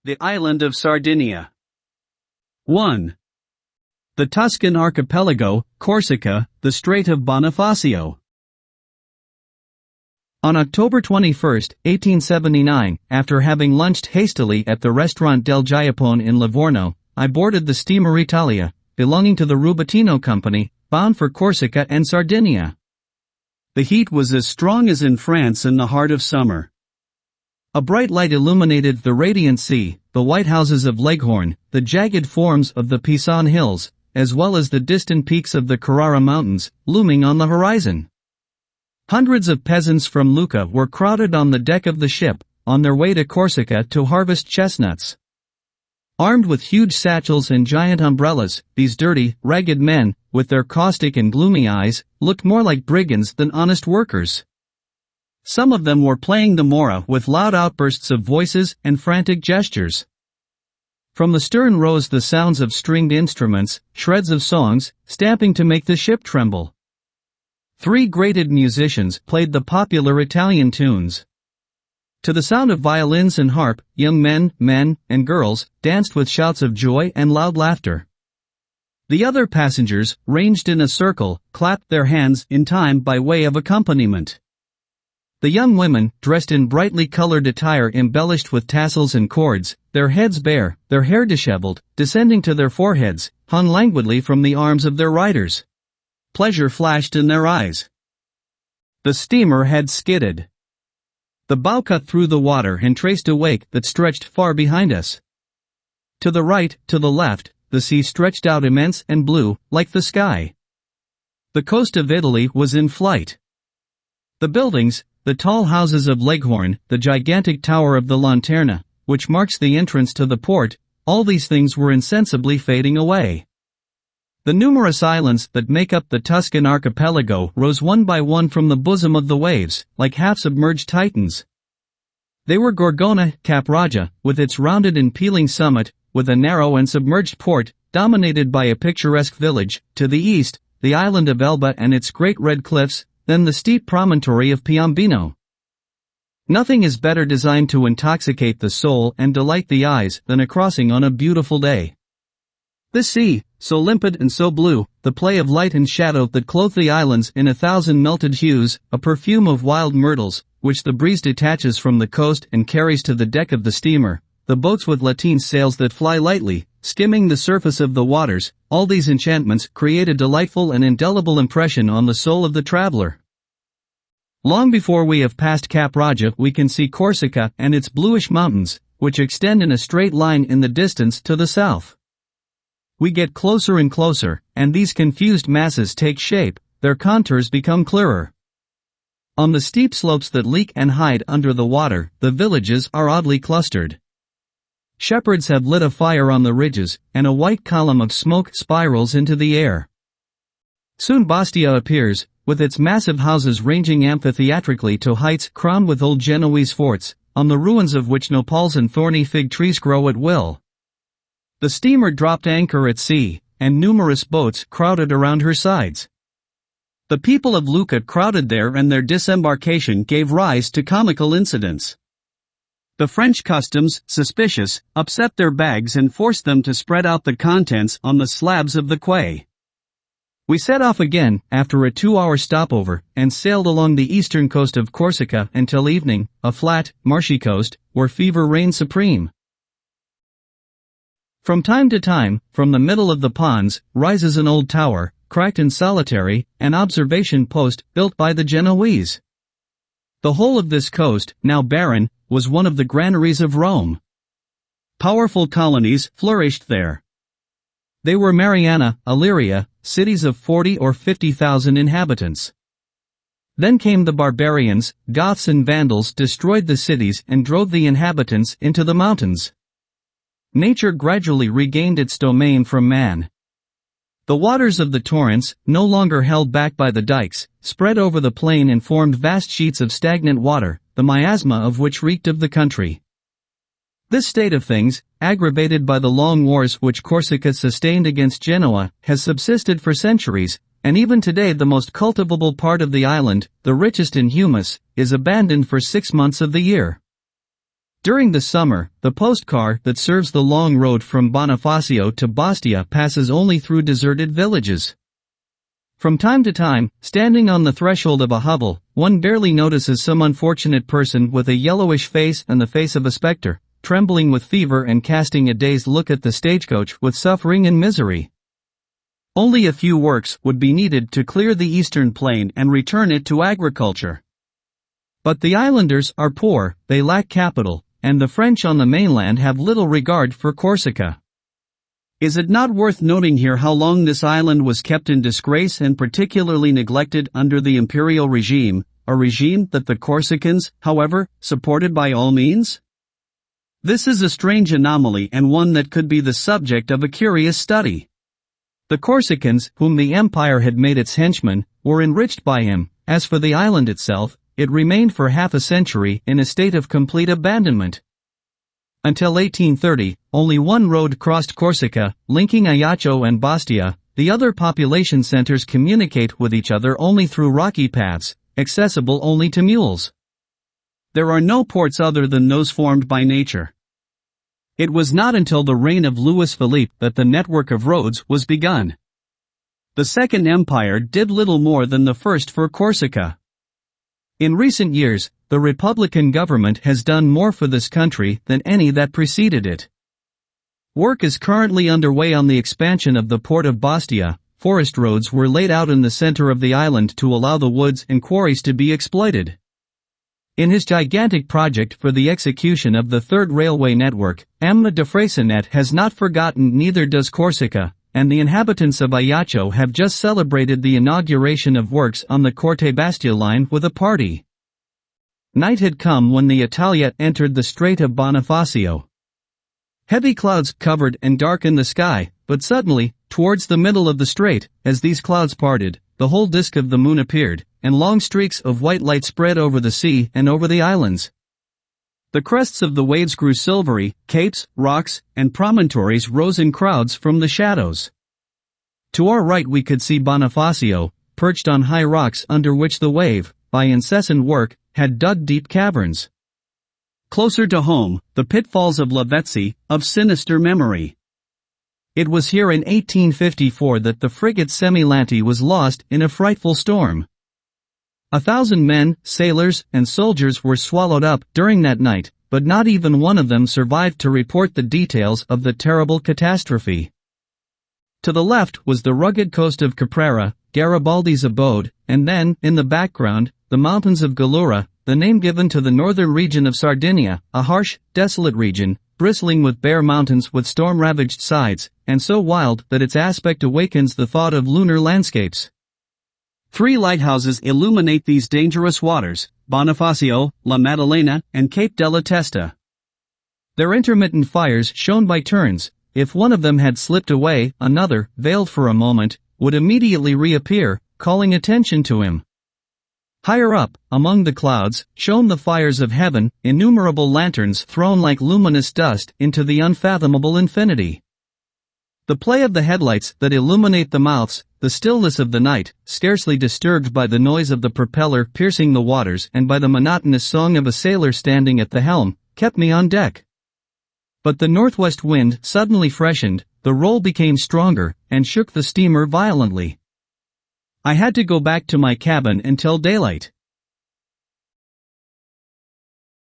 The island of Sardinia. 1. The Tuscan Archipelago, Corsica, the Strait of Bonifacio. On October 21, 1879, after having lunched hastily at the restaurant del Giappone in Livorno, I boarded the steamer Italia, belonging to the Rubattino Company, bound for Corsica and Sardinia. The heat was as strong as in France in the heart of summer. A bright light illuminated the radiant sea, the white houses of Leghorn, the jagged forms of the Pisan Hills, as well as the distant peaks of the Carrara Mountains, looming on the horizon. Hundreds of peasants from Lucca were crowded on the deck of the ship, on their way to Corsica to harvest chestnuts. Armed with huge satchels and giant umbrellas, these dirty, ragged men, with their caustic and gloomy eyes, looked more like brigands than honest workers. Some of them were playing the mora with loud outbursts of voices and frantic gestures. From the stern rose the sounds of stringed instruments, shreds of songs, stamping to make the ship tremble. 3 graded musicians played the popular Italian tunes. To the sound of violins and harp, young men, and girls, danced with shouts of joy and loud laughter. The other passengers, ranged in a circle, clapped their hands in time by way of accompaniment. The young women, dressed in brightly colored attire embellished with tassels and cords, their heads bare, their hair disheveled, descending to their foreheads, hung languidly from the arms of their riders. Pleasure flashed in their eyes. The steamer had skidded. The bow cut through the water and traced a wake that stretched far behind us. To the right, to the left, the sea stretched out immense and blue, like the sky. The coast of Italy was in flight. The buildings, the tall houses of Leghorn, the gigantic tower of the Lanterna, which marks the entrance to the port, all these things were insensibly fading away. The numerous islands that make up the Tuscan archipelago rose one by one from the bosom of the waves, like half-submerged titans. They were Gorgona, Cap Raja, with its rounded and peeling summit, with a narrow and submerged port, dominated by a picturesque village, to the east, the island of Elba and its great red cliffs, then the steep promontory of Piombino. Nothing is better designed to intoxicate the soul and delight the eyes than a crossing on a beautiful day. This sea, so limpid and so blue, the play of light and shadow that clothe the islands in 1,000 melted hues, a perfume of wild myrtles, which the breeze detaches from the coast and carries to the deck of the steamer, the boats with lateen sails that fly lightly, skimming the surface of the waters, all these enchantments create a delightful and indelible impression on the soul of the traveler. Long before we have passed Cap Raja we can see Corsica and its bluish mountains, which extend in a straight line in the distance to the south. We get closer and closer, and these confused masses take shape, their contours become clearer. On the steep slopes that leak and hide under the water, the villages are oddly clustered. Shepherds have lit a fire on the ridges, and a white column of smoke spirals into the air. Soon Bastia appears, with its massive houses ranging amphitheatrically to heights crowned with old Genoese forts, on the ruins of which nopals and thorny fig trees grow at will. The steamer dropped anchor at sea, and numerous boats crowded around her sides. The people of Lucca crowded there and their disembarkation gave rise to comical incidents. The French customs, suspicious, upset their bags and forced them to spread out the contents on the slabs of the quay. We set off again, after a 2-hour stopover, and sailed along the eastern coast of Corsica until evening, a flat, marshy coast, where fever reigned supreme. From time to time, from the middle of the ponds, rises an old tower, cracked and solitary, an observation post built by the Genoese. The whole of this coast, now barren, was one of the granaries of Rome. Powerful colonies flourished there. They were Mariana, Illyria, cities of 40 or 50,000 inhabitants. Then came the barbarians, Goths and Vandals destroyed the cities and drove the inhabitants into the mountains. Nature gradually regained its domain from man. The waters of the torrents, no longer held back by the dikes, spread over the plain and formed vast sheets of stagnant water, the miasma of which reeked of the country. This state of things, aggravated by the long wars which Corsica sustained against Genoa, has subsisted for centuries, and even today the most cultivable part of the island, the richest in humus, is abandoned for 6 months of the year. During the summer, the postcar that serves the long road from Bonifacio to Bastia passes only through deserted villages. From time to time, standing on the threshold of a hovel, one barely notices some unfortunate person with a yellowish face and the face of a specter, trembling with fever and casting a dazed look at the stagecoach with suffering and misery. Only a few works would be needed to clear the eastern plain and return it to agriculture. But the islanders are poor, they lack capital, and the French on the mainland have little regard for Corsica. Is it not worth noting here how long this island was kept in disgrace and particularly neglected under the imperial regime, a regime that the Corsicans, however, supported by all means? This is a strange anomaly and one that could be the subject of a curious study. The Corsicans, whom the empire had made its henchmen, were enriched by him. As for the island itself, it remained for half a century in a state of complete abandonment. Until 1830, only one road crossed Corsica, linking Ajaccio and Bastia. The other population centers communicate with each other only through rocky paths, accessible only to mules. There are no ports other than those formed by nature. It was not until the reign of Louis Philippe that the network of roads was begun. The Second Empire did little more than the first for Corsica. In recent years, the Republican government has done more for this country than any that preceded it. Work is currently underway on the expansion of the port of Bastia. Forest roads were laid out in the center of the island to allow the woods and quarries to be exploited. In his gigantic project for the execution of the third railway network, M. de Freycinet has not forgotten, neither does Corsica, and the inhabitants of Ajaccio have just celebrated the inauguration of works on the Corte-Bastia line with a party. Night had come when the Italia entered the Strait of Bonifacio. Heavy clouds covered and darkened the sky, but suddenly, towards the middle of the strait, as these clouds parted, the whole disk of the moon appeared, and long streaks of white light spread over the sea and over the islands. The crests of the waves grew silvery, capes, rocks, and promontories rose in crowds from the shadows. To our right we could see Bonifacio, perched on high rocks under which the wave, by incessant work, had dug deep caverns. Closer to home, the pitfalls of Lavezzi, of sinister memory. It was here in 1854 that the frigate Semilante was lost in a frightful storm. 1,000 men, sailors, and soldiers were swallowed up during that night, but not even one of them survived to report the details of the terrible catastrophe. To the left was the rugged coast of Caprera, Garibaldi's abode, and then, in the background, the mountains of Gallura, the name given to the northern region of Sardinia, a harsh, desolate region, bristling with bare mountains with storm-ravaged sides, and so wild that its aspect awakens the thought of lunar landscapes. 3 lighthouses illuminate these dangerous waters: Bonifacio, La Maddalena, and Cape della Testa. Their intermittent fires shone by turns. If one of them had slipped away, another, veiled for a moment, would immediately reappear, calling attention to him. Higher up, among the clouds, shone the fires of heaven, innumerable lanterns thrown like luminous dust into the unfathomable infinity. The play of the headlights that illuminate the mouths, the stillness of the night, scarcely disturbed by the noise of the propeller piercing the waters and by the monotonous song of a sailor standing at the helm, kept me on deck. But the northwest wind suddenly freshened, the roll became stronger, and shook the steamer violently. I had to go back to my cabin until daylight.